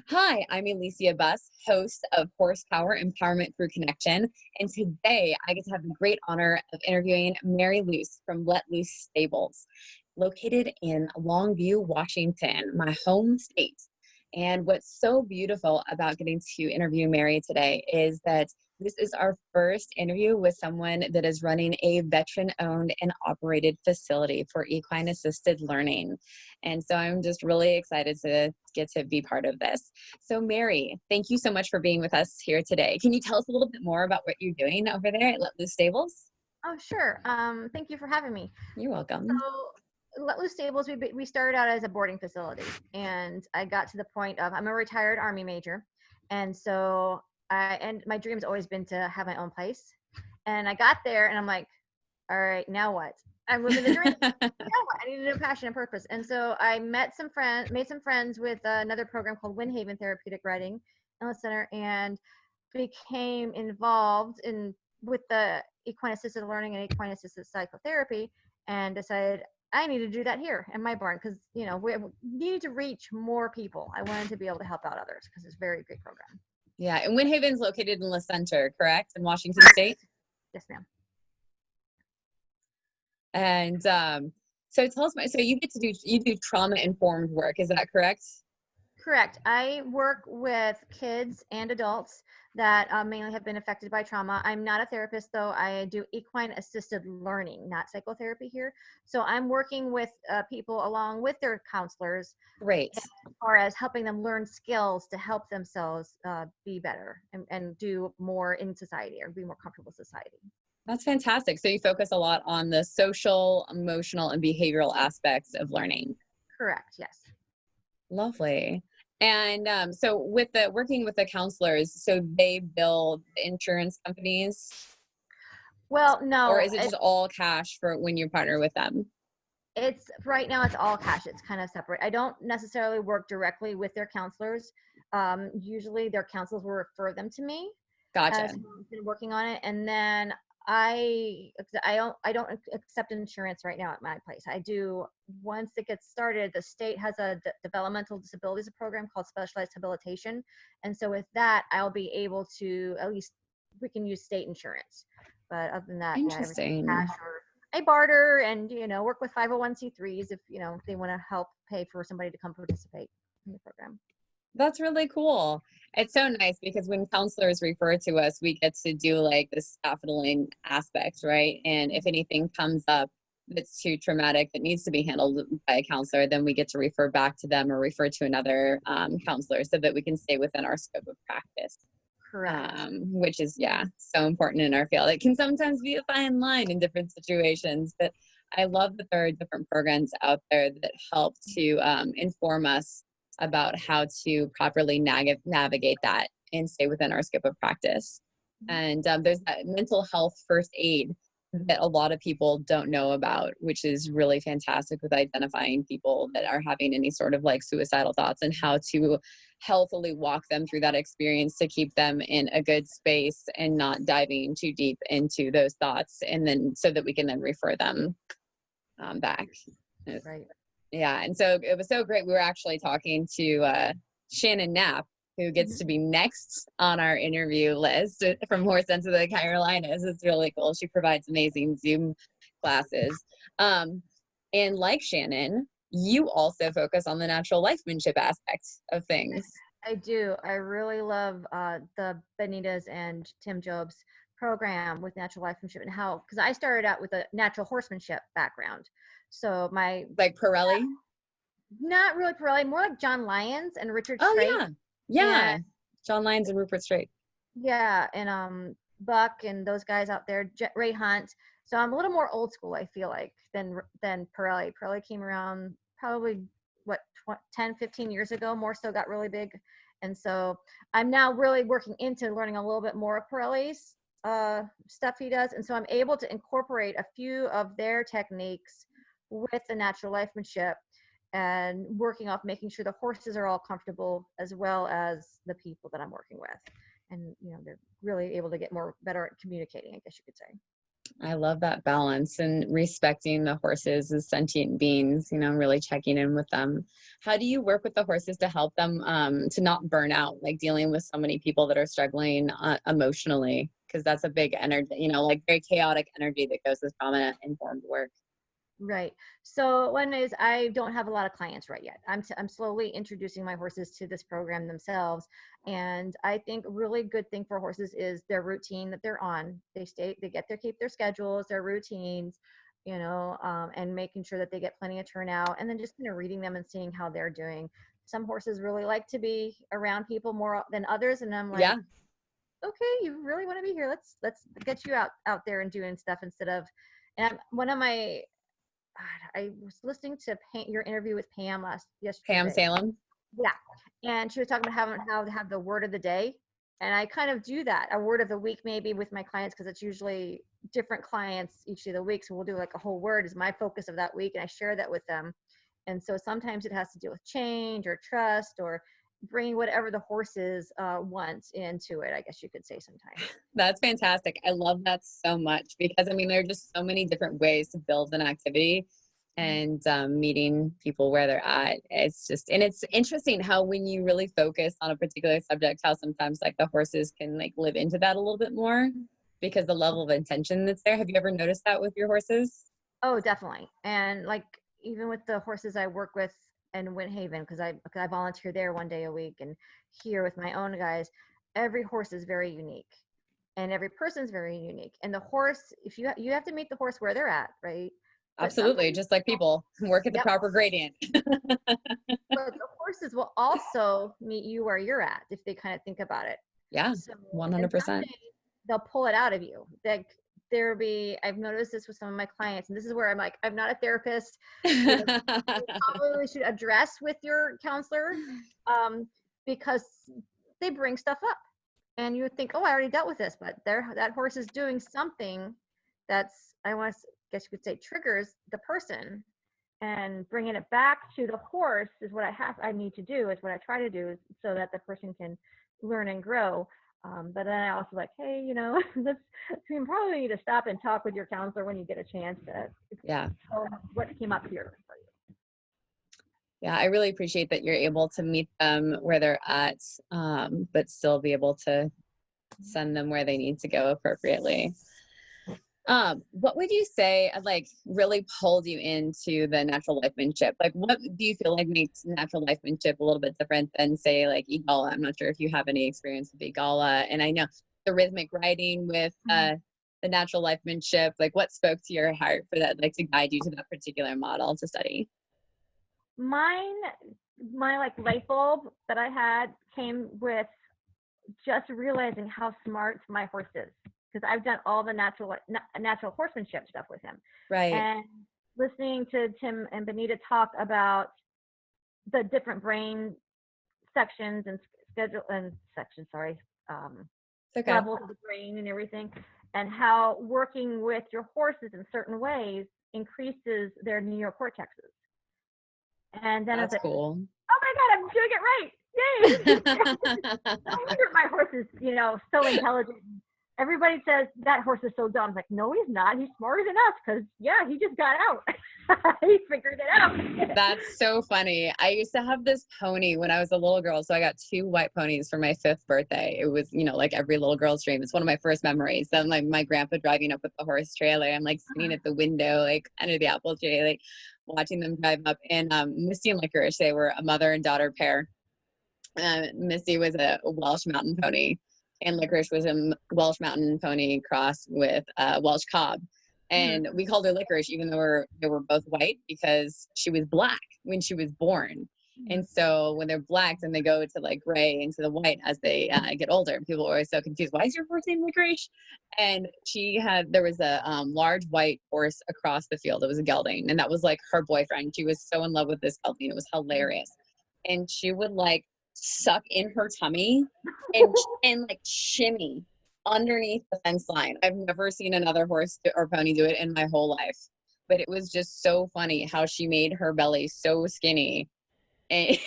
Hi, I'm Elysia Buss, host of Horsepower Empowerment Through Connection. And today I get to have the great honor of interviewing Mary Loos from Let Loos Stables, located in Longview, Washington, my home state. And what's so beautiful about getting to interview Mary today is that this is our first interview with someone that is running a veteran-owned and operated facility for equine assisted learning. And so I'm just really excited to get to be part of this. So Mary, thank you so much for being with us here today. Can you tell us a little bit more about what you're doing over there at Let Loos Stables? Oh, sure. Thank you for having me. You're welcome. So, Let Loos Stables, we started out as a boarding facility, and I got to the point of I'm a retired Army major, and so my dream's always been to have my own place. And I got there, and I'm like, all right, now what? I'm living the dream. Now what? I needed a passion and purpose, and so I made some friends with another program called WindHaven Therapeutic Riding in the center, and became involved in with the equine assisted learning and equine assisted psychotherapy, and decided I need to do that here in my barn because we need to reach more people. I wanted to be able to help out others because it's a very great program. Yeah, and WindHaven's located in the center, correct? In Washington State? Yes, ma'am. And so tell us, so you do trauma-informed work, is that correct? Correct. I work with kids and adults that mainly have been affected by trauma. I'm not a therapist, though. I do equine assisted learning, not psychotherapy here. So I'm working with people along with their counselors Great. as far as helping them learn skills to help themselves be better and do more in society or be more comfortable in society. That's fantastic. So you focus a lot on the social, emotional, and behavioral aspects of learning. Correct. Yes. Lovely. And so with the working with the counselors, so they bill the insurance companies, Well, or no, is it just all cash for when you partner with them? it's right now it's all cash. It's kind of separate. I don't necessarily work directly with their counselors. Usually their counselors will refer them to me Gotcha. as someone who's been working on it. And then I don't accept insurance right now at my place. I do once it gets started. The state has a developmental disabilities program called specialized habilitation, and so with that I'll be able to at least we can use state insurance. But other than that, yeah, everything's Interesting. cash or I barter and work with 501c3s if they want to help pay for somebody to come participate in the program. That's really cool. It's so nice because when counselors refer to us, we get to do like the scaffolding aspects, right? And if anything comes up that's too traumatic that needs to be handled by a counselor, then we get to refer back to them or refer to another counselor so that we can stay within our scope of practice. Correct. Which is, yeah, so important in our field. It can sometimes be a fine line in different situations, but I love that there are different programs out there that help to inform us about how to properly navigate that and stay within our scope of practice. And there's that mental health first aid that a lot of people don't know about, which is really fantastic with identifying people that are having any sort of like suicidal thoughts and how to healthily walk them through that experience to keep them in a good space and not diving too deep into those thoughts. And then so that we can then refer them back. Right. Yeah. And so it was so great. We were actually talking to Shannon Knapp, who gets to be next on our interview list from Horse Sense of the Carolinas. It's really cool. She provides amazing Zoom classes. And like Shannon, you also focus on the natural lifemanship aspect of things. I do. I really love the Benitas and Tim Job's program with natural lifemanship and how, because I started out with a natural horsemanship background. So my, Like Pirelli? not really Pirelli, more like John Lyons and Richard Oh, Strait. yeah. Yeah. John Lyons and Rupert Strait. Yeah, and Buck and those guys out there, Ray Hunt. So I'm a little more old school, I feel like, than Pirelli. Pirelli came around probably what 10, 15 years ago. More so got really big, and so I'm now really working into learning a little bit more of Pirelli's stuff he does, and so I'm able to incorporate a few of their techniques with the natural lifemanship and working off making sure the horses are all comfortable as well as the people that I'm working with. And they're really able to get better at communicating, I guess you could say. I love that balance and respecting the horses as sentient beings, you know, really checking in with them. How do you work with the horses to help them to not burn out, like dealing with so many people that are struggling emotionally? Because that's a big energy, you know, like very chaotic energy that goes with trauma informed work. Right. So one is I don't have a lot of clients right yet. I'm slowly introducing my horses to this program themselves, and I think a really good thing for horses is their routine that they're on. They keep their schedules, their routines, and making sure that they get plenty of turnout, and then just kind of reading them and seeing how they're doing. Some horses really like to be around people more than others, and I'm like, Yeah, okay, you really want to be here? Let's get you out there and doing stuff instead of. And one of my God, I was listening to your interview with Pam Pam yesterday. Salem. Yeah, and she was talking about how to have the word of the day, and I kind of do that, a word of the week maybe with my clients because it's usually different clients each of the week. So we'll do like a whole word is my focus of that week, and I share that with them. And so sometimes it has to do with change or trust or bringing whatever the horses want into it. I guess you could say sometimes. That's fantastic. I love that so much because I mean, there are just so many different ways to build an activity and meeting people where they're at. It's just, and it's interesting how when you really focus on a particular subject, how sometimes like the horses can like live into that a little bit more because the level of intention that's there. Have you ever noticed that with your horses? Oh, definitely. And like even with the horses I work with in WindHaven, because I volunteer there one day a week, and here with my own guys, every horse is very unique, and every person's very unique. And the horse, if you have to meet the horse where they're at, right? But Absolutely. sometimes, Just like people work at the yep. proper gradient. But the horses will also meet you where you're at if they kind of think about it. Yeah, So, and some 100%. days they'll pull it out of you. Like I've noticed this with some of my clients, and this is where I'm like, I'm not a therapist. You know, you probably should address with your counselor, um, because they bring stuff up, and you would think, oh, I already dealt with this, but that horse is doing something that's guess you could say triggers the person, and bringing it back to the horse is what I need to do, is what I try to do, is so that the person can learn and grow. But then I also like, hey, you probably need to stop and talk with your counselor when you get a chance to Yeah. what came up here for you. Yeah, I really appreciate that you're able to meet them where they're at, but still be able to send them where they need to go appropriately. What would you say like really pulled you into the natural lifemanship? Like what do you feel like makes natural lifemanship a little bit different than say like Egala? I'm not sure if you have any experience with Egala, and I know the rhythmic riding with the natural lifemanship, like what spoke to your heart for that, like to guide you to that particular model to study? My like light bulb that I had came with just realizing how smart my horse is, because I've done all the natural horsemanship stuff with him, Right. and listening to Tim and Benita talk about the different brain sections and Okay. levels of the brain and everything, and how working with your horses in certain ways increases their neocortexes. And then it's That's like, cool. oh my God, I'm doing it right. Yay. No wonder my horse is, so intelligent. Everybody says that horse is so dumb. I'm like, no, he's not. He's smarter than us because, yeah, he just got out. He figured it out. That's so funny. I used to have this pony when I was a little girl. So I got 2 white ponies for my 5th birthday. It was, like every little girl's dream. It's one of my first memories. Then like my grandpa driving up with the horse trailer. I'm like sitting at the window, like under the apple tree, like watching them drive up. And Misty and Licorice, they were a mother and daughter pair. Misty was a Welsh mountain pony, and Licorice was a Welsh mountain pony crossed with Welsh cob. And we called her Licorice, even though they were both white, because she was black when she was born. And so when they're black, then they go to like gray into the white as they get older. People were always so confused. Why is your horse named Licorice? And there was a large white horse across the field. It was a gelding, and that was like her boyfriend. She was so in love with this gelding. It was hilarious. And she would like suck in her tummy and like shimmy underneath the fence line. I've never seen another horse or pony do it in my whole life, but it was just so funny how she made her belly so skinny. And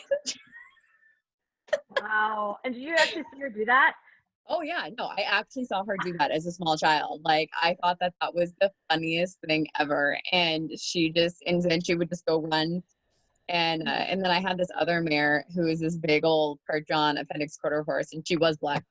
Wow. And did you actually see her do that? Oh yeah, no, I actually saw her do that as a small child. Like I thought that that was the funniest thing ever. And and then she would just go run. And then I had this other mare who was this big old perch on appendix quarter horse, and she was black.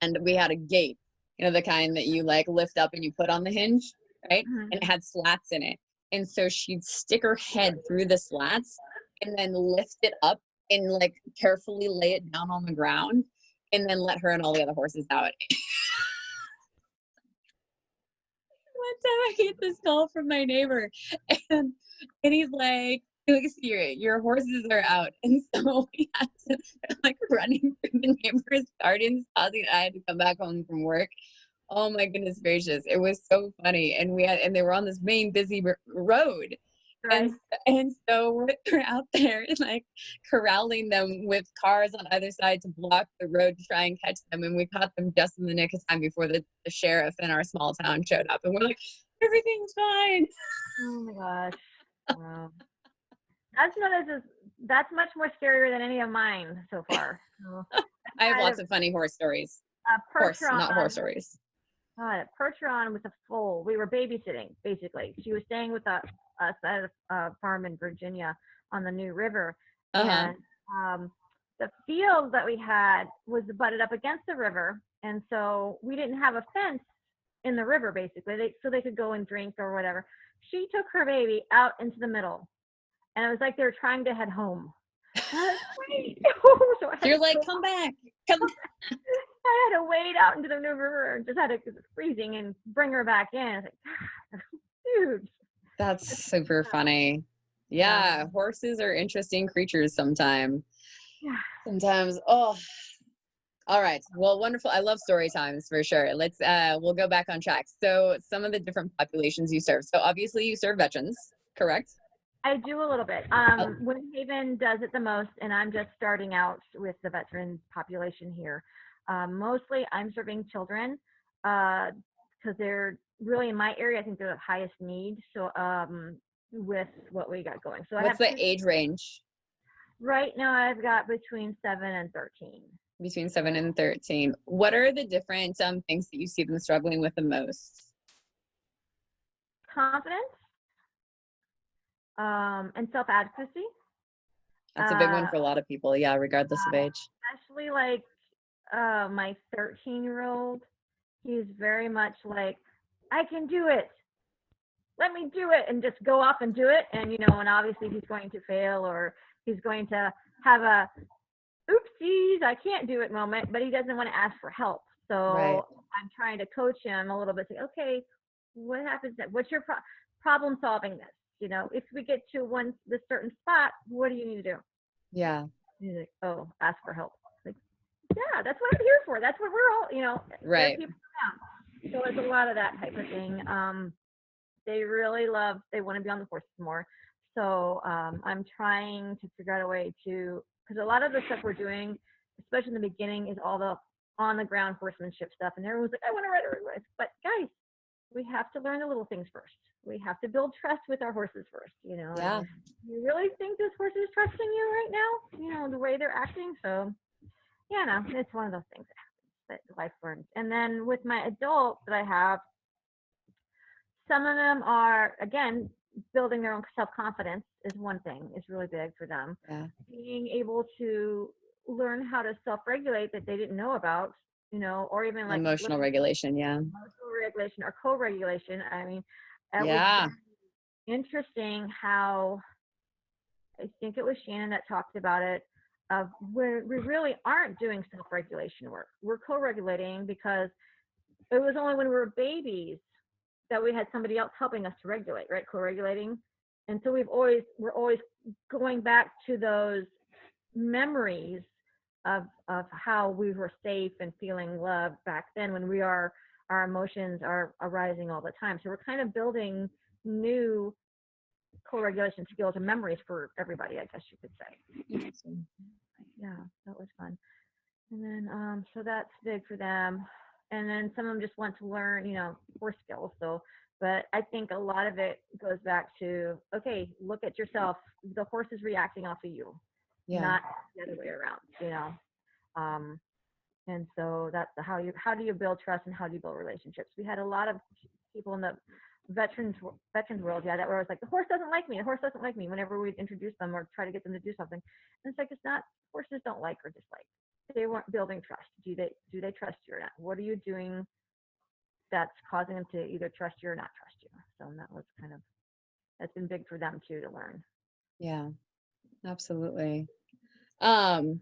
And we had a gate, the kind that you like lift up and you put on the hinge, right? Mhm. And it had slats in it. And so she'd stick her head through the slats and then lift it up and like carefully lay it down on the ground and then let her and all the other horses out. One time I get this call from my neighbor and he's like, your horses are out. And so we had to like running through the neighbor's gardens, causing I had to come back home from work. Oh my goodness gracious. It was so funny. And they were on this main busy road. Right. And so we're out there like corralling them with cars on either side to block the road to try and catch them. And we caught them just in the nick of time before the sheriff in our small town showed up. And we're like, everything's fine. Oh my gosh. Wow. That's much more scarier than any of mine so far. So, I have I had lots of funny horse stories. a Not horse Percheron. stories. God, a Percheron with a foal. We were babysitting, basically. She was staying with us at a farm in Virginia on the New River. Uh-huh. And the field that we had was butted up against the river. And so we didn't have a fence in the river, basically, so they could go and drink or whatever. She took her baby out into the middle. And it was like they were trying to head home. And I was like, wait. So I had You're to like, go come back. Come. I had to wade out into the New River and just had to, because it's freezing, and bring her back in. I was like, dude. That's super funny. Yeah. Yeah, horses are interesting creatures sometimes. Yeah. Sometimes, oh, all right. Well, wonderful. I love story times for sure. We'll go back on track. So some of the different populations you serve. So obviously you serve veterans, correct? I do a little bit. Oh, WindHaven does it the most, and I'm just starting out with the veteran population here. Mostly I'm serving children because they're really in my area. I think they're the highest need. So with what we got going. So I what's have the two. age range? Right now I've got between 7 and 13. Between 7 and 13. What are the different things that you see them struggling with the most? Confidence, and self-advocacy. That's a big one Uh, for a lot of people. Yeah, regardless of age. Especially like my 13-year-old. He's very much like, I can do it. Let me do it, and just go off and do it. And and obviously he's going to fail, or he's going to have a oopsies, I can't do it moment, but he doesn't want to ask for help. Right. So I'm trying to coach him a little bit. Say, okay, what happens next? What's your problem solving this? If we get to this certain spot, what do you need to do? Yeah. He's like, oh, ask for help. Like, yeah, that's what I'm here for. That's what we're all, there are Right. people around. So it's a lot of that type of thing. They want to be on the horses more. So I'm trying to figure out a way to, because a lot of the stuff we're doing, especially in the beginning, is all the on the ground horsemanship stuff. And everyone's like, I want to ride a race. But guys, we have to learn the little things first. We have to build trust with our horses first, Yeah. and you really think this horse is trusting you right now, the way they're acting. So yeah, no, it's one of those things that life learns. And then with my adults that I have, some of them are, again, building their own self-confidence is one thing, is really big for them. Yeah. Being able to learn how to self-regulate that they didn't know about, or even like Emotional regulation. Yeah. emotional regulation or co-regulation. I mean, it was Yeah. interesting how, I think it was Shannon that talked about it, of where we really aren't doing self-regulation work. We're co-regulating because it was only when we were babies that we had somebody else helping us to regulate, right? Co-regulating. And so we're always going back to those memories of how we were safe and feeling loved back then, when our emotions are arising all the time. So we're kind of building new co-regulation skills and memories for everybody, I guess you could say. Interesting. Yeah, that was fun. And then so that's big for them. And then some of them just want to learn, horse skills. So, but I think a lot of it goes back to, okay, look at yourself. The horse is reacting off of you, Yeah. not the other way around. And so that's how do you build trust and how do you build relationships? We had a lot of people in the veterans world, yeah, that were always like, the horse doesn't like me, the horse doesn't like me, whenever we'd introduce them or try to get them to do something. And it's like, it's not, horses don't like or dislike. They weren't building trust. Do they trust you or not? What are you doing that's causing them to either trust you or not trust you? So that was that's been big for them too, to learn. Yeah, absolutely. And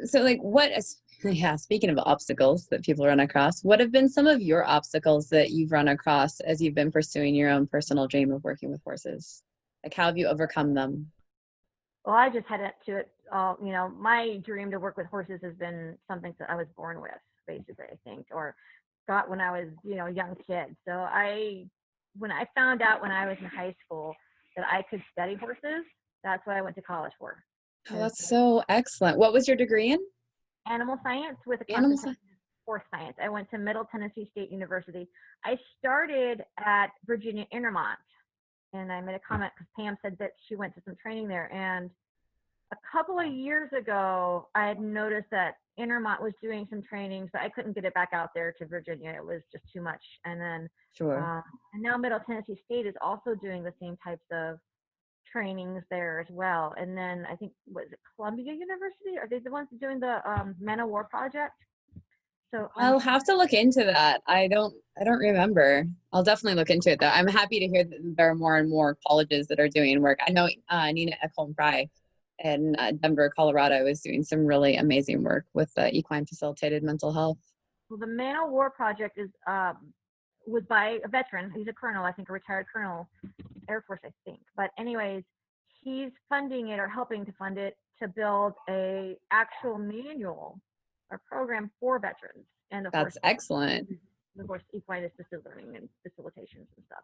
so like yeah, speaking of obstacles that people run across, what have been some of your obstacles that you've run across as you've been pursuing your own personal dream of working with horses? Like, how have you overcome them? Well, I just had to it. My dream to work with horses has been something that I was born with, basically, I think, or got when I was, a young kid. So when I found out when I was in high school that I could study horses, that's what I went to college for. Oh, that's so excellent. What was your degree in? Animal science with a Animal concentration science. in horse science. I went to Middle Tennessee State University. I started at Virginia Intermont, and I made a comment because Pam said that she went to some training there. And a couple of years ago, I had noticed that Intermont was doing some trainings, but I couldn't get it back out there to Virginia. It was just too much. And then, Sure. and now Middle Tennessee State is also doing the same types of trainings there as well. And then I think, was it Columbia University? Are they the ones doing the Men of War project? So I'll have to look into that. I don't remember. I'll definitely look into it though. I'm happy to hear that there are more and more colleges that are doing work. I know Nina Ekholm Fry in Denver, Colorado is doing some really amazing work with equine facilitated mental health. Well, the Man of War project was by a veteran. He's a colonel, I think, a retired colonel, Air Force, I think. But anyways, he's funding it or helping to fund it to build a actual manual or program for veterans and That's excellent. the horse equine assisted learning and facilitations and stuff.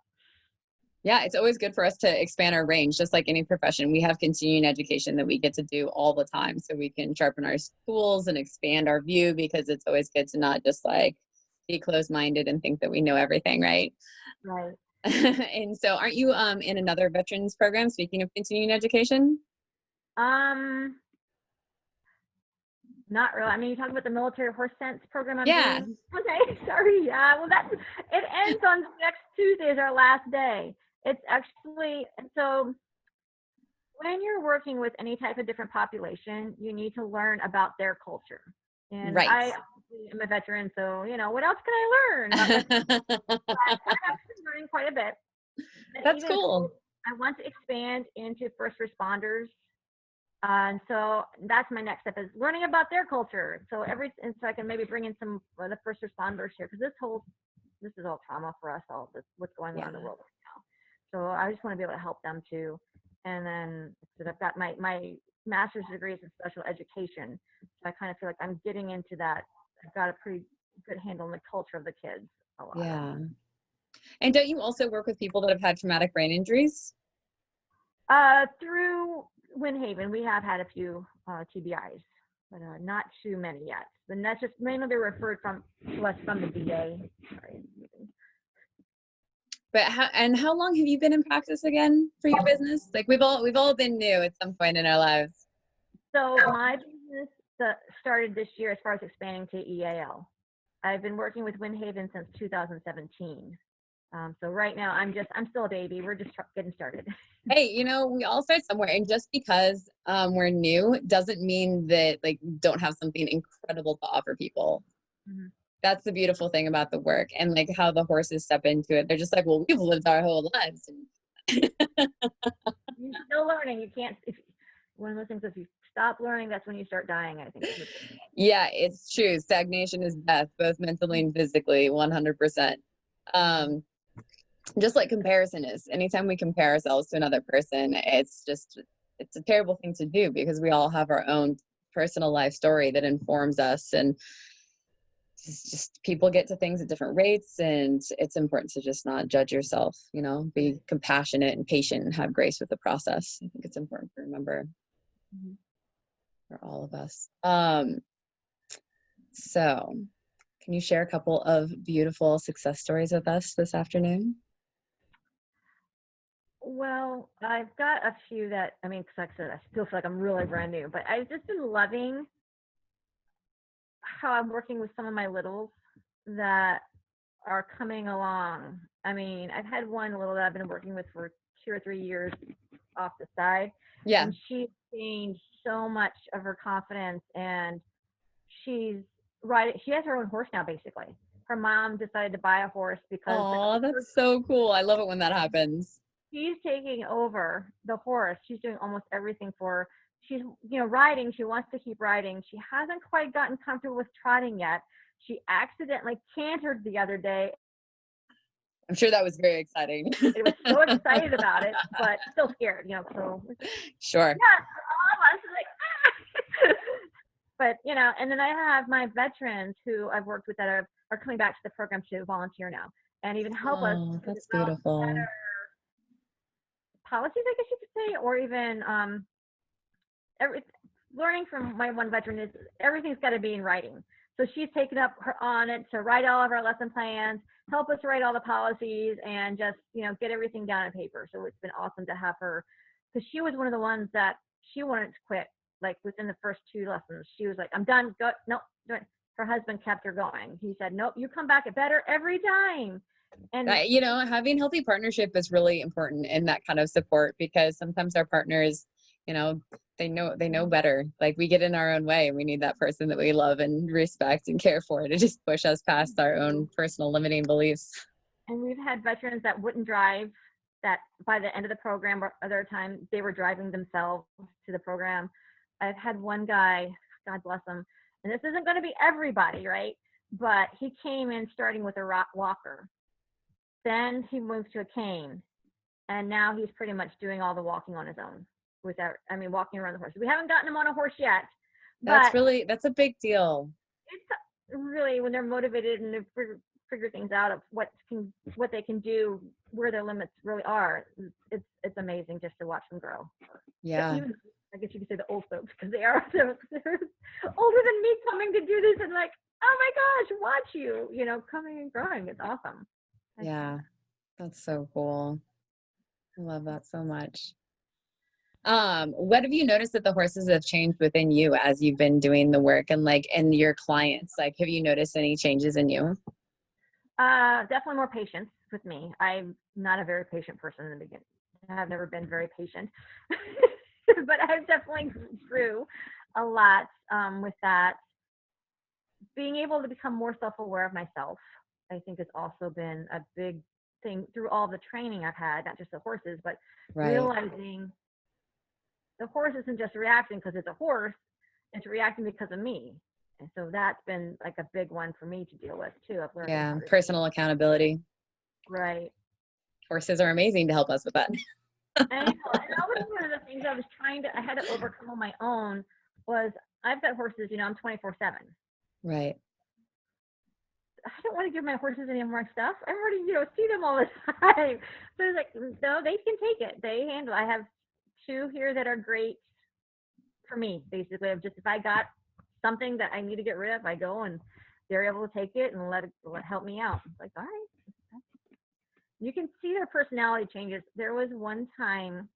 Yeah, it's always good for us to expand our range, just like any profession. We have continuing education that we get to do all the time so we can sharpen our tools and expand our view, because it's always good to not just like be closed-minded and think that we know everything, right? Right. And so aren't you in another veterans program, speaking of continuing education? Not really. I mean, you talking about the military horse sense program I'm Yeah. doing? Okay, sorry. Yeah, well, it ends on next Tuesday is our last day. It's actually, so when you're working with any type of different population, you need to learn about their culture. And Right. I am a veteran, so, what else can I learn about veterans? I'm actually learning quite a bit. And That's even cool. I want to expand into first responders. And so that's my next step, is learning about their culture. So I can maybe bring in some of the first responders here, because this is all trauma for us, all this, what's going on in the world right now. So I just want to be able to help them too. And then I've got my master's degree is in special education. So I kind of feel like I'm getting into that. I've got a pretty good handle on the culture of the kids. A lot. Yeah. And don't you also work with people that have had traumatic brain injuries? Through WindHaven, we have had a few TBIs, but not too many yet. And that's just mainly they're referred to us from the VA. Sorry. But how long have you been in practice again for your business? Like we've all been new at some point in our lives. So my business started this year as far as expanding to EAL. I've been working with WindHaven since 2017. So right now I'm still a baby. We're just getting started. Hey, we all start somewhere, and just because we're new doesn't mean that like don't have something incredible to offer people. Mm-hmm. That's the beautiful thing about the work, and like how the horses step into it. They're just like, well, we've lived our whole lives. You're still learning. You can't. One of those things, if you stop learning, that's when you start dying, I think. Yeah, it's true. Stagnation is death, both mentally and physically, 100%. Just like comparison is. Anytime we compare ourselves to another person, it's a terrible thing to do, because we all have our own personal life story that informs us, and just people get to things at different rates, and it's important to just not judge yourself, be compassionate and patient and have grace with the process. I think it's important to remember for all of us. So can you share a couple of beautiful success stories with us this afternoon? Well, I've got a few that, because like I said, I still feel like I'm really brand new, but I've just been loving how I'm working with some of my littles that are coming along. I mean, I've had one little that I've been working with for 2 or 3 years off the side, Yeah. and she's gained so much of her confidence, and she's she has her own horse now, basically. Her mom decided to buy a horse because Oh, that's so cool. I love it when that happens. she's taking over the horse. She's doing almost everything for her. She's, riding. She wants to keep riding. She hasn't quite gotten comfortable with trotting yet. She accidentally cantered the other day. I'm sure that was very exciting. It was so excited about it, but still scared, so. Sure. Yeah, all of us like, ah! But, and then I have my veterans who I've worked with that are coming back to the program to volunteer now and even help us Oh, to that's develop beautiful. better policies, I guess you could say, or even learning from my one veteran is everything's got to be in writing. So she's taken up on it to write all of our lesson plans, help us write all the policies, and just, get everything down on paper. So it's been awesome to have her, because she was one of the ones that she wanted to quit, like within the first 2 lessons. She was like, I'm done. Go. Nope. Her husband kept her going. He said, nope, you come back better every time. And having healthy partnership is really important in that kind of support, because sometimes our partners, they know better. Like, we get in our own way, and we need that person that we love and respect and care for to just push us past our own personal limiting beliefs. And we've had veterans that wouldn't drive, that by the end of the program or other time they were driving themselves to the program. I've had one guy, God bless him, and this isn't going to be everybody, right? But he came in starting with a walker. Then he moved to a cane. And now he's pretty much doing all the walking on his own walking around the horse. We haven't gotten him on a horse yet. That's a big deal. It's really when they're motivated and they figure things out of what they can do, where their limits really are. It's amazing just to watch them grow. Yeah. Even, I guess you could say the old folks, because they're older than me coming to do this and like, oh my gosh, watch you, coming and growing. It's awesome. Yeah, that's so cool. I love that so much. What have you noticed that the horses have changed within you as you've been doing the work, and and your clients? Like, have you noticed any changes in you? Definitely more patience with me. I'm not a very patient person in the beginning. I've never been very patient, but I've definitely grew a lot with that. Being able to become more self-aware of myself, I think, has also been a big thing through all the training I've had, not just the horses, but realizing the horse isn't just reacting because it's a horse, it's reacting because of me. And so that's been like a big one for me to deal with too. I've learned personal accountability. Right. Horses are amazing to help us with that. I know. And that was one of the things I had to overcome on my own was I've got horses, I'm 24/7. Right. I don't want to give my horses any more stuff. I already, see them all the time. So it's like, no, they can take it. They handle. I have 2 here that are great for me, basically. If I got something that I need to get rid of, I go and they're able to take it and let it help me out. It's like, all right. You can see their personality changes. There was one time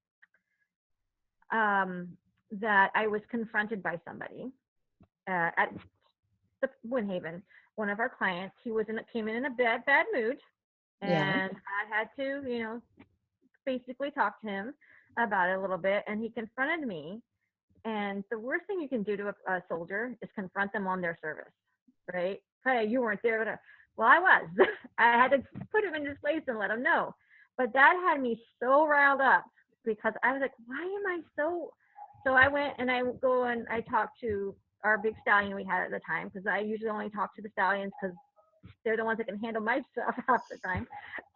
that I was confronted by somebody at the WindHaven. One of our clients, came in a bad mood, and I had to, basically talk to him about it a little bit. And he confronted me. And the worst thing you can do to a soldier is confront them on their service, right? Hey, you weren't there. Well, I was. I had to put him in his place and let him know. But that had me so riled up because I was like, why am I so? So I went and I talked to our big stallion we had at the time, because I usually only talk to the stallions because they're the ones that can handle my stuff half the time.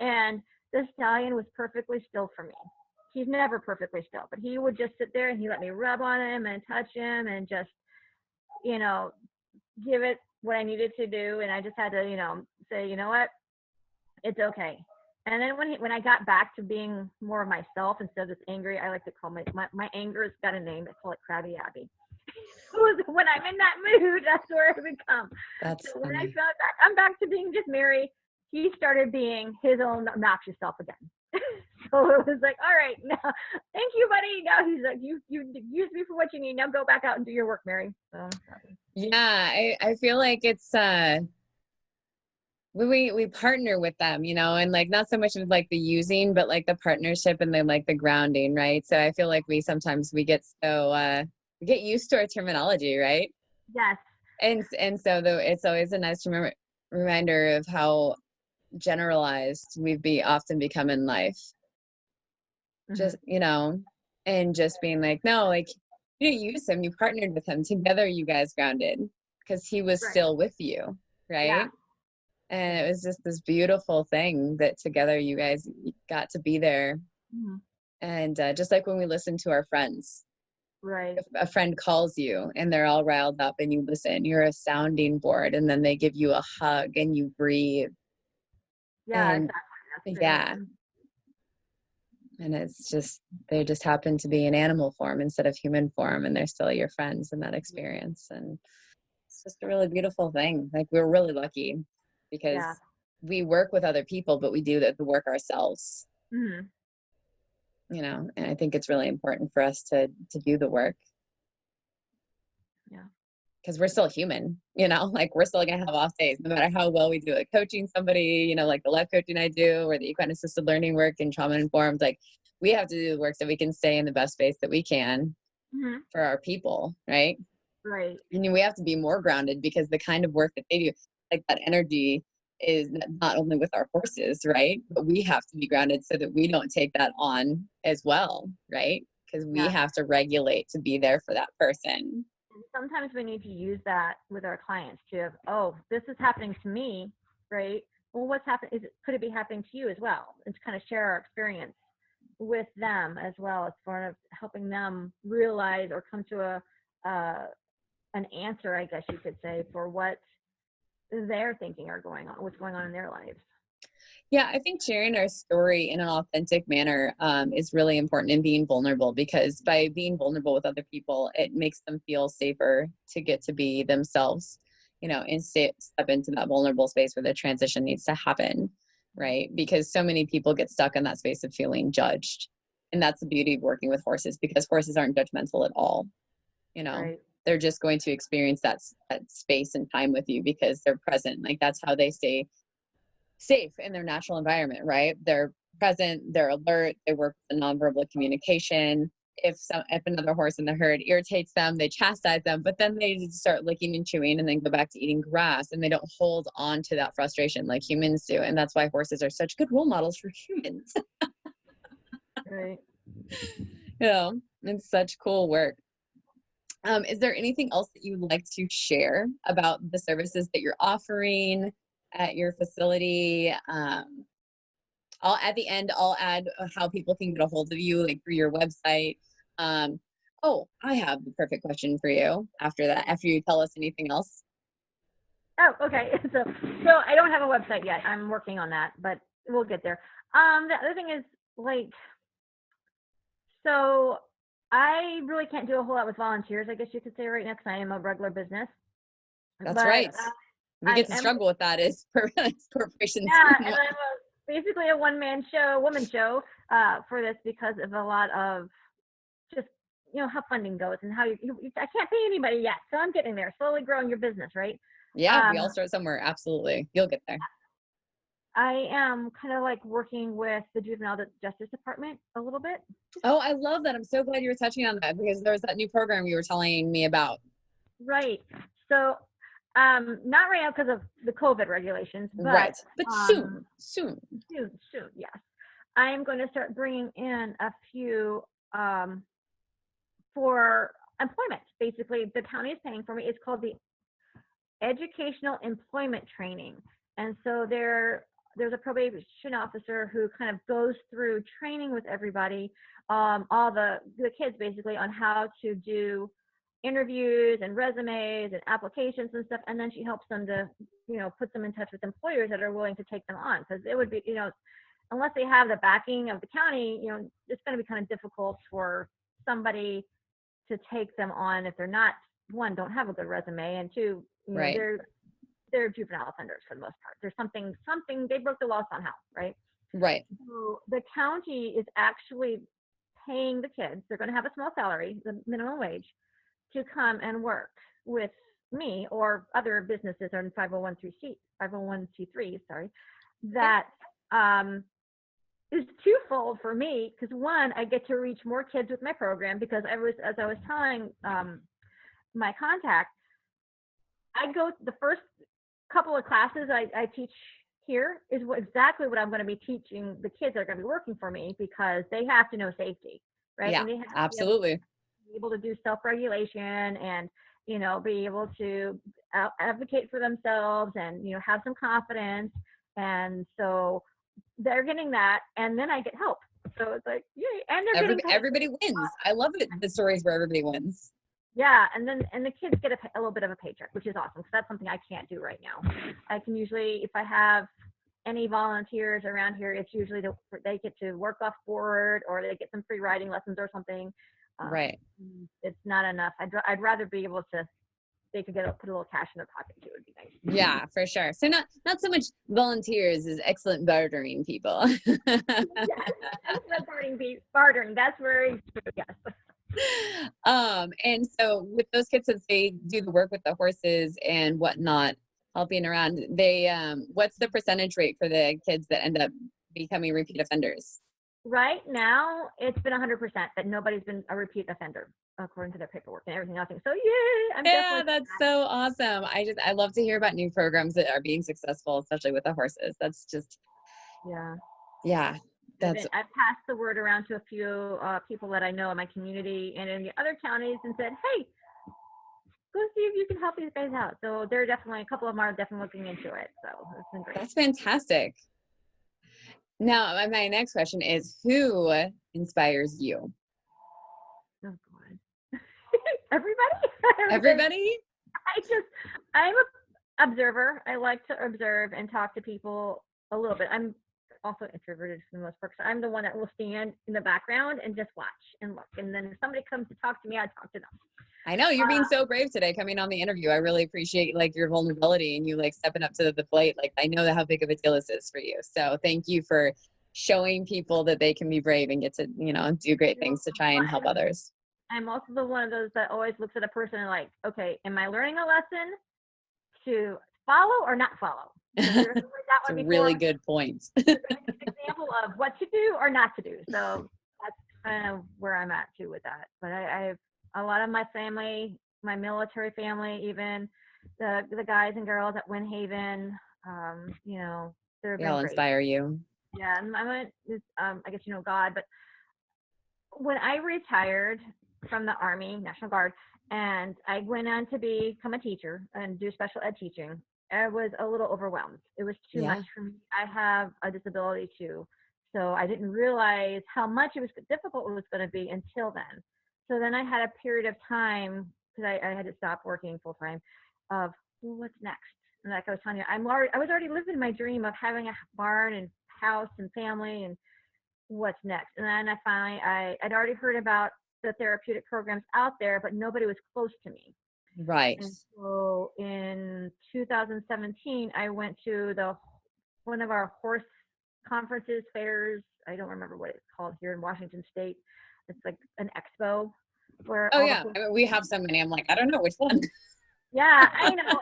And the stallion was perfectly still for me. He's never perfectly still, but he would just sit there and he let me rub on him and touch him and just, give it what I needed to do. And I just had to, say, you know what, it's okay. And then when I got back to being more of myself instead of this angry, I like to call my anger has got a name. I call it Crabby Abby. When I'm in that mood, that's where I become. So when I felt that I'm back to being just Mary, he started being his own obnoxious self again. So it was like, all right, now, thank you, buddy. Now he's like, you used me for what you need. Now go back out and do your work, Mary. So Yeah, I feel like it's we partner with them, you know, and like not so much of like the using, but like the partnership and then like the grounding, right? So I feel like we sometimes we get so we get used to our terminology, right? yes. And so though it's always a nice reminder of how generalized we've often become in life. Just, you know, and just being like, no, like you didn't use him, you partnered with him. Together you guys grounded because he was Right. still with you, Yeah. right? And it was just this beautiful thing that together you guys got to be there. And just like when we listen to our friends, Right. if a friend calls you and they're all riled up and you listen, you're a sounding board, and then they give you a hug and you breathe. Yeah, And exactly. That's pretty yeah, and it's just, they just happen to be in animal form instead of human form, and they're still your friends in that experience. And it's just a really beautiful thing. Like, we're really lucky because yeah. we work with other people, but we do the work ourselves, Mm-hmm. you know, and I think it's really important for us to do the work. Yeah. Because we're still human, you know, like we're still gonna have off days, no matter how well we do it. Coaching somebody, you know, like the life coaching I do, or the equine assisted learning work and trauma informed, like we have to do the work so we can stay in the best space that we can Mm-hmm. for our people, right? Right. And we have to be more grounded because the kind of work that they do, like that energy is not only with our horses, right? But we have to be grounded so that we don't take that on as well, right? Because we Yeah. have to regulate to be there for that person. Sometimes we need to use that with our clients too. Oh, this is happening to me, right? Well, what's happening? Could it be happening to you as well? And to kind of share our experience with them as well as sort of helping them realize or come to an answer, I guess you could say, for what they're thinking or going on, what's going on in their lives. Yeah, I think sharing our story in an authentic manner is really important, and being vulnerable, because by being vulnerable with other people, it makes them feel safer to get to be themselves, you know, and step into that vulnerable space where the transition needs to happen, right? Because so many people get stuck in that space of feeling judged. And that's the beauty of working with horses, because horses aren't judgmental at all, you know. Right. They're just going to experience that space and time with you because they're present. Like, that's how they stay safe in their natural environment, right? They're present, they're alert, they work with the nonverbal communication. If another horse in the herd irritates them, they chastise them, but then they start licking and chewing and then go back to eating grass, and they don't hold on to that frustration like humans do. And that's why horses are such good role models for humans. Right. You know, it's such cool work. Is there anything else that you'd like to share about the services that you're offering at your facility? At the end, I'll add how people can get a hold of you, like through your website. Oh, I have the perfect question for you after that, after you tell us anything else. Oh, okay. So I don't have a website yet. I'm working on that, but we'll get there. The other thing is, like, so I really can't do a whole lot with volunteers, I guess you could say, right now, because I am a regular business. That's But right. We I get to am, struggle with that as corporations. yeah, and basically a one-man show, woman show for this, because of a lot of just, how funding goes and how I can't pay anybody yet. So I'm getting there, slowly growing your business, right? Yeah, we all Um, start somewhere. Absolutely. You'll get there. I am kind of like working with the Juvenile Justice Department a little bit. Oh, I love that. I'm so glad you were touching on that, because there's that new program you were telling me about. Right. So, not right now because of the COVID regulations, but Right. But um, soon. soon, yes. I am going to start bringing in a few for employment. Basically, the county is paying for me. It's called the Educational Employment Training, and so there's a probation officer who kind of goes through training with everybody, all the kids basically, on how to do interviews and resumes and applications and stuff, and then she helps them to put them in touch with employers that are willing to take them on, because it would be, unless they have the backing of the county, it's going to be kind of difficult for somebody to take them on if they're not, one, don't have a good resume, and two, Right. they're juvenile offenders for the most part. There's something they broke the law somehow, right? Right. So the county is actually paying the kids. They're going to have a small salary, the minimum wage, to come and work with me or other businesses or 501c3, sorry, that is twofold for me, because one, I get to reach more kids with my program, because as I was telling my contact, I go the first couple of classes I teach here is exactly what I'm going to be teaching the kids that are going to be working for me, because they have to know safety, right? Yeah, And they have absolutely. to be able to do self-regulation and, you know, be able to advocate for themselves and, you know, have some confidence. And so they're getting that, and then I get help. So it's like, yay, and they're getting paid. Everybody wins. I love it. The stories where everybody wins. Yeah, and the kids get a little bit of a paycheck, which is awesome, because that's something I can't do right now. I can usually, if I have any volunteers around here, it's usually they get to work off board, or they get some free riding lessons or something. Right. It's not enough. I'd rather be able to, they could put a little cash in their pocket too. Would be nice. Yeah, for sure. So not so much volunteers as excellent bartering people. Yes, bartering. That's very true. Yes. And so with those kids, since they do the work with the horses and whatnot, helping around, they what's the percentage rate for the kids that end up becoming repeat offenders? Right now, it's been 100%, that nobody's been a repeat offender according to their paperwork and everything else. So yay! Yeah, that's so awesome. I love to hear about new programs that are being successful, especially with the horses. That's just yeah. I've passed the word around to a few people that I know in my community and in the other counties, and said, hey, go see if you can help these guys out. So they're definitely, a couple of them are definitely looking into it. So it's been great. That's fantastic. Now, my next question is, who inspires you? Oh God. Everybody? Everybody? I'm an observer. I like to observe and talk to people a little bit. I'm also introverted for the most part. So I'm the one that will stand in the background and just watch and look. And then if somebody comes to talk to me, I talk to them. I know you're being so brave today coming on the interview. I really appreciate like your vulnerability and you like stepping up to the plate. Like I know how big of a deal this is for you. So thank you for showing people that they can be brave and get to, you know, do great things to try and help others. I'm also the one of those that always looks at a person and like, okay, am I learning a lesson to follow or not follow? That's a really good point. An example of what to do or not to do. So that's kind of where I'm at too with that. But I have a lot of my family, my military family, even the guys and girls at WindHaven, you know, they've been They'll great. inspire you. Yeah, and I guess you know God, but when I retired from the Army, National Guard, and I went on to become a teacher and do special ed teaching, I was a little overwhelmed. It was too much for me. I have a disability too, so I didn't realize how much difficult it was going to be until then. So then I had a period of time, because I had to stop working full time, of, well, what's next? And like I was telling you, I was already living my dream of having a barn and house and family, and what's next. And then I finally, I'd already heard about the therapeutic programs out there, but nobody was close to me. Right. And so in 2017, I went to one of our horse conferences, fairs. I don't remember what it's called here in Washington State. It's like an expo where. Oh yeah, I mean, we have so many. I'm like, I don't know which one. Yeah, I know.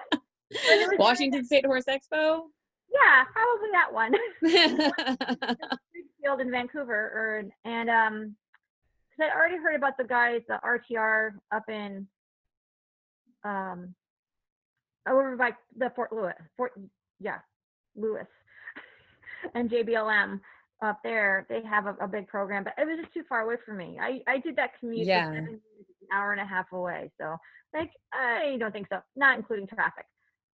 Washington State Horse Expo. Yeah, probably that one. Field in Vancouver, and because I'd already heard about the guys, the RTR up in over by the Lewis, and JBLM up there. They have a big program, but it was just too far away for me. I did that commute for 7 years, an hour and a half away. So like, I don't think so, not including traffic.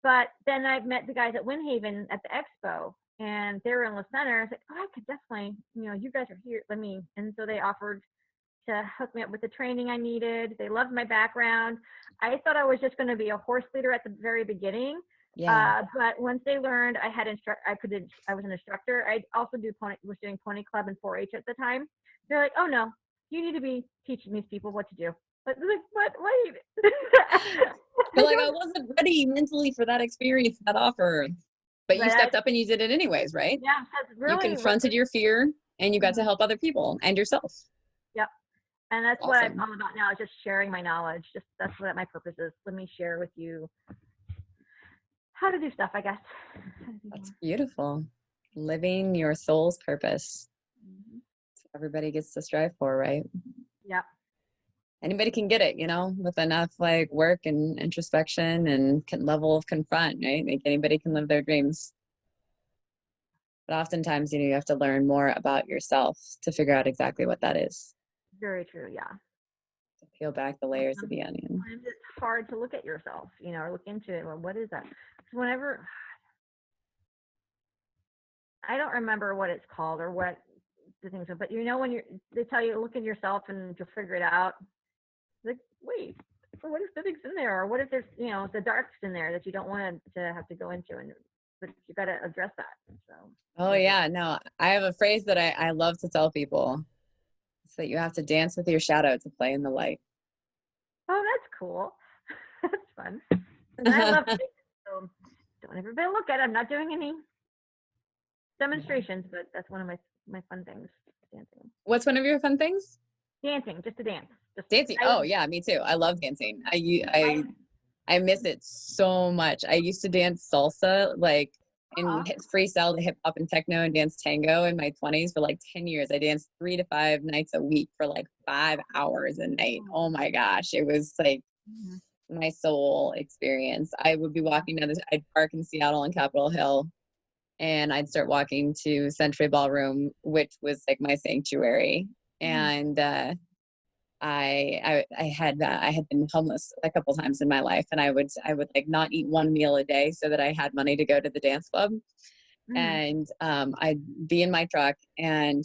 But then I've met the guys at WindHaven at the expo, and they were in the center. I was like, oh, I could definitely, you know, you guys are here, and so they offered to hook me up with the training I needed. They loved my background. I thought I was just going to be a horse leader at the very beginning. Yeah. But once they learned I was an instructor. I also was doing pony club and 4-H at the time. They're like, oh no, you need to be teaching these people what to do. But like, what? You're like, I wasn't ready mentally for that experience, that offer. But you stepped up and you did it anyways, right? Yeah, that's really you confronted your fear and you got to help other people and yourself. Yep. And that's awesome. what I'm all about now, is just sharing my knowledge. That's what my purpose is. Let me share with you how to do stuff, I guess. That's beautiful. Living your soul's purpose. Everybody gets to strive for, right? Yep. Anybody can get it, with enough like work and introspection and level of confront, right? Like anybody can live their dreams. But oftentimes, you have to learn more about yourself to figure out exactly what that is. Very true. Yeah. To peel back the layers of the onion. Sometimes it's hard to look at yourself, or look into it. Well, what is that? So whenever, I don't remember what it's called or what the things are, but when they tell you to look at yourself and you'll figure it out. Like, wait, what if something's in there, or what if there's the dark's in there that you don't want to have to go into, but you got to address that. So. Oh yeah, no, I have a phrase that I love to tell people. It's that you have to dance with your shadow to play in the light. Oh, that's cool. That's fun. And I love it. So don't ever look at it. I'm not doing any demonstrations, but that's one of my fun things. Dancing. What's one of your fun things? Dancing, just to dance. Dancing. Oh yeah, me too. I love dancing. I miss it so much. I used to dance salsa, like in freestyle to hip hop and techno, and dance tango in my 20s for like 10 years. I danced 3 to 5 nights a week for like 5 hours a night. Oh my gosh. It was like my soul experience. I would be walking down I'd park in Seattle on Capitol Hill, and I'd start walking to Century Ballroom, which was like my sanctuary. And I had been homeless a couple times in my life, and I would like not eat one meal a day so that I had money to go to the dance club. And I'd be in my truck and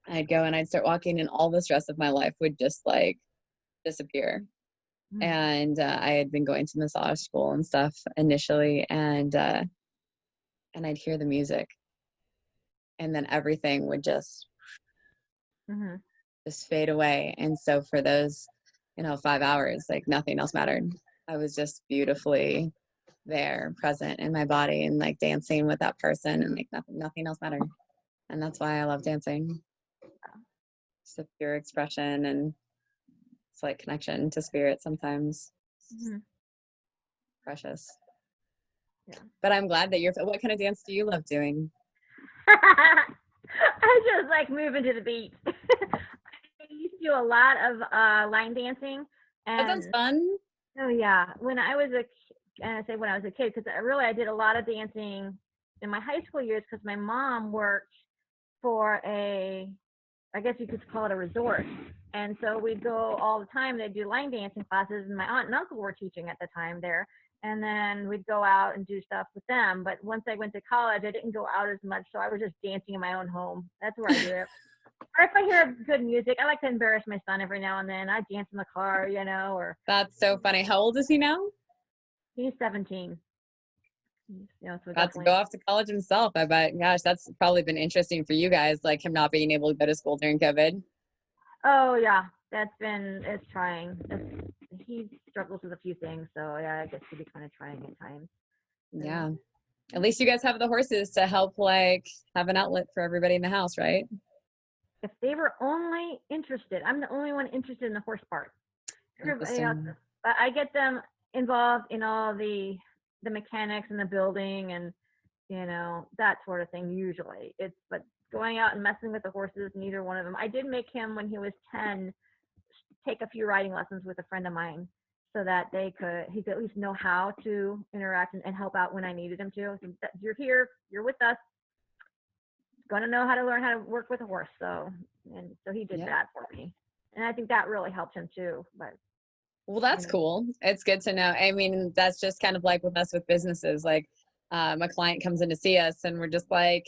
I'd go and I'd start walking, and all the stress of my life would just like disappear. And I had been going to massage school and stuff initially, and I'd hear the music, and then everything would just fade away. And so for those 5 hours, like nothing else mattered. I was just beautifully there, present in my body, and like dancing with that person, and like nothing else mattered. And that's why I love dancing. It's a pure expression, and it's like connection to spirit sometimes. Precious. Yeah. But I'm glad that what kind of dance do you love doing? I just like moving to the beat. I used to do a lot of line dancing. And, that sounds fun. Oh yeah, when I was a kid, because I did a lot of dancing in my high school years, because my mom worked for I guess you could call it a resort, and so we'd go all the time. They'd do line dancing classes, and my aunt and uncle were teaching at the time there. And then we'd go out and do stuff with them. But once I went to college, I didn't go out as much, so I was just dancing in my own home. That's where I do it. Or if I hear good music, I like to embarrass my son every now and then. I dance in the car, or. That's so funny. How old is he now? He's 17. So about to go off to college himself, I bet. Gosh, that's probably been interesting for you guys, like him not being able to go to school during COVID. Oh yeah, it's trying. He struggles with a few things, so yeah, I guess he'd be kind of trying at times. Yeah. At least you guys have the horses to help like have an outlet for everybody in the house, right? If they were only interested, I'm the only one interested in the horse part. Everybody else, I get them involved in all the mechanics and the building and that sort of thing usually. But going out and messing with the horses, neither one of them. I did make him, when he was 10, take a few riding lessons with a friend of mine, so that he could at least know how to interact and help out when I needed him to. So you're here, you're with us, going to know how to learn how to work with a horse. So he did that for me, and I think that really helped him too. But well, that's cool. It's good to know. I mean, that's just kind of like with us with businesses. Like a client comes in to see us, and we're just like,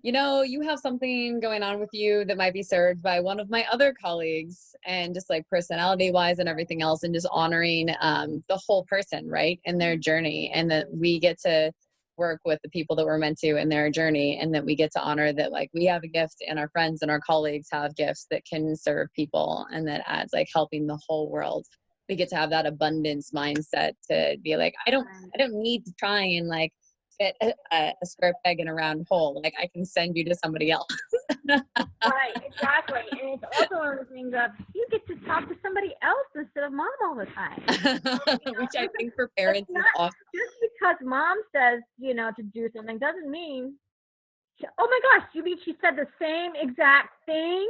you have something going on with you that might be served by one of my other colleagues, and just like personality wise and everything else, and just honoring the whole person, right, and their journey, and that we get to work with the people that we're meant to in their journey, and that we get to honor that like we have a gift, and our friends and our colleagues have gifts that can serve people, and that adds like helping the whole world. We get to have that abundance mindset to be like, I don't need to try and like fit a square peg in a round hole. Like, I can send you to somebody else. Right, exactly. And it's also one of the things of you get to talk to somebody else instead of mom all the time. Which I think for parents is awesome. Just because mom says, to do something doesn't mean, oh my gosh, you mean she said the same exact thing?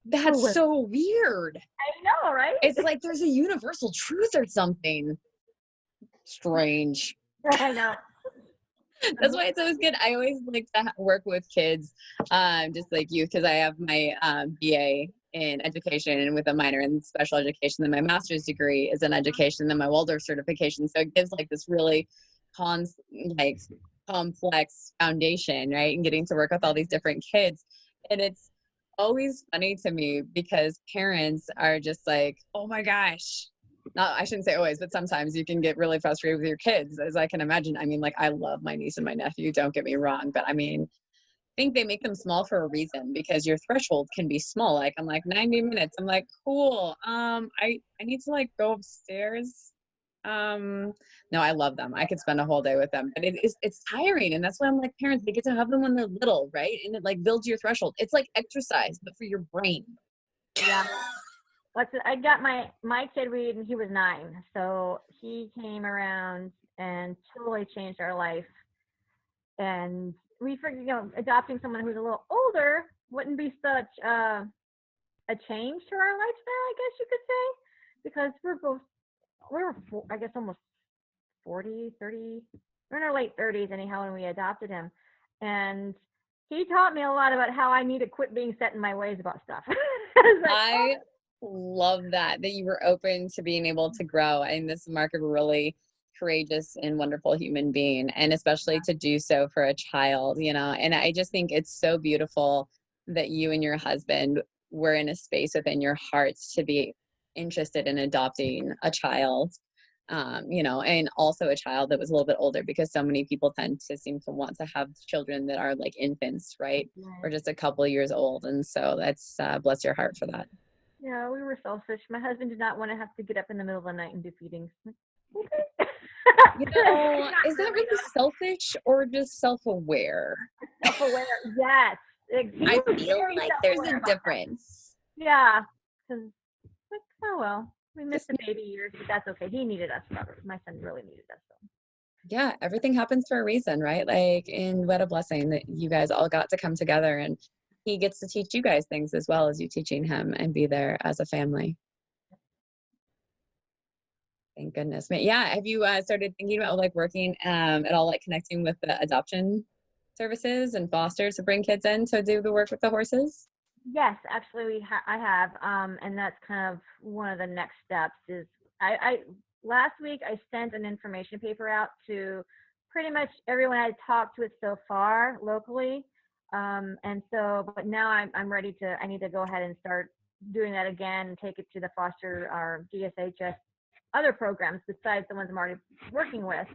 That's so weird. I know, right? It's like there's a universal truth or something. Strange. I know. That's why it's always good. I always like to work with kids, just like you, because I have my BA in education and with a minor in special education. Then my master's degree is in education, then my Waldorf certification. So it gives like this really complex foundation, right? And getting to work with all these different kids. And it's always funny to me because parents are just like, oh my gosh. I shouldn't say always, but sometimes you can get really frustrated with your kids, as I can imagine. I mean, like, I love my niece and my nephew, don't get me wrong, but I mean, I think they make them small for a reason because your threshold can be small. Like, I'm like 90 minutes. I'm like, cool. I need to like go upstairs. No, I love them. I could spend a whole day with them, but it's tiring. And that's why I'm like, parents, they get to have them when they're little, right? And it like builds your threshold. It's like exercise, but for your brain. Yeah. I got my kid when he was 9, so he came around and totally changed our life. And we figured, adopting someone who's a little older wouldn't be such a change to our lifestyle, I guess you could say, because we're I guess almost 40, 30, we're in our late 30s anyhow when we adopted him, and he taught me a lot about how I need to quit being set in my ways about stuff. I love that you were open to being able to grow. And this is the mark of a really courageous and wonderful human being, and especially to do so for a child, and I just think it's so beautiful that you and your husband were in a space within your hearts to be interested in adopting a child, and also a child that was a little bit older, because so many people tend to seem to want to have children that are like infants, right? Or just a couple of years old. And so that's bless your heart for that. Yeah, we were selfish. My husband did not want to have to get up in the middle of the night and do feedings. Is that really selfish or just self-aware? Self-aware, yes. I feel like there's a difference. Yeah, because oh well, we missed the baby years, but that's okay. He needed us. My son really needed us. So. Yeah, everything happens for a reason, right? Like, in what a blessing that you guys all got to come together, and he gets to teach you guys things as well as you teaching him, and be there as a family. Thank goodness. But yeah, have you started thinking about like working at all, like connecting with the adoption services and fosters to bring kids in to do the work with the horses? Yes, actually, I have, and that's kind of one of the next steps. Is I last week I sent an information paper out to pretty much everyone I talked with so far locally, and so but now I'm ready to. I need to go ahead and start doing that again and take it to the foster or DSHS other programs besides the ones I'm already working with,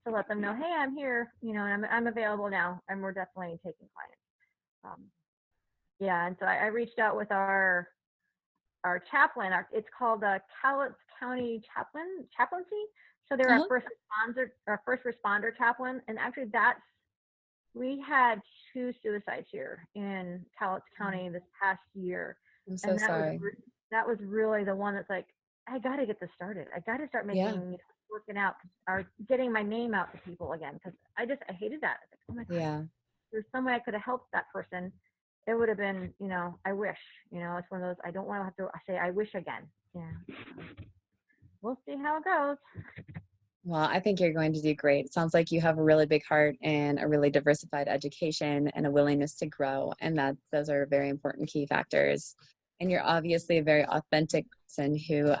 to let them know, hey, I'm here, and I'm available now, and we're definitely taking clients. Yeah, and so I reached out with our chaplain. It's called the Cowlitz County Chaplaincy. So they're our first responder chaplain, and actually we had 2 suicides here in Cowlitz County this past year. I'm so sorry. That was really the one that's like, I got to get this started. I got to start making working out or getting my name out to people again, because I hated that. Like, oh my God. Yeah. There's some way I could have helped that person. It would have been, I wish, it's one of those, I don't want to have to say, I wish again. Yeah. We'll see how it goes. Well, I think you're going to do great. It sounds like you have a really big heart and a really diversified education and a willingness to grow. And those are very important key factors. And you're obviously a very authentic person who,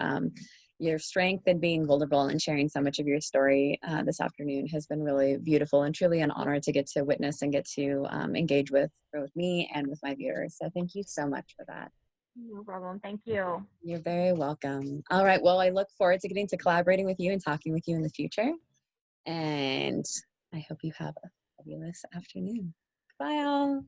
your strength in being vulnerable and sharing so much of your story this afternoon has been really beautiful and truly an honor to get to witness and get to engage with both me and with my viewers. So thank you so much for that. No problem. Thank you. You're very welcome. All right. Well, I look forward to getting to collaborating with you and talking with you in the future. And I hope you have a fabulous afternoon. Bye all.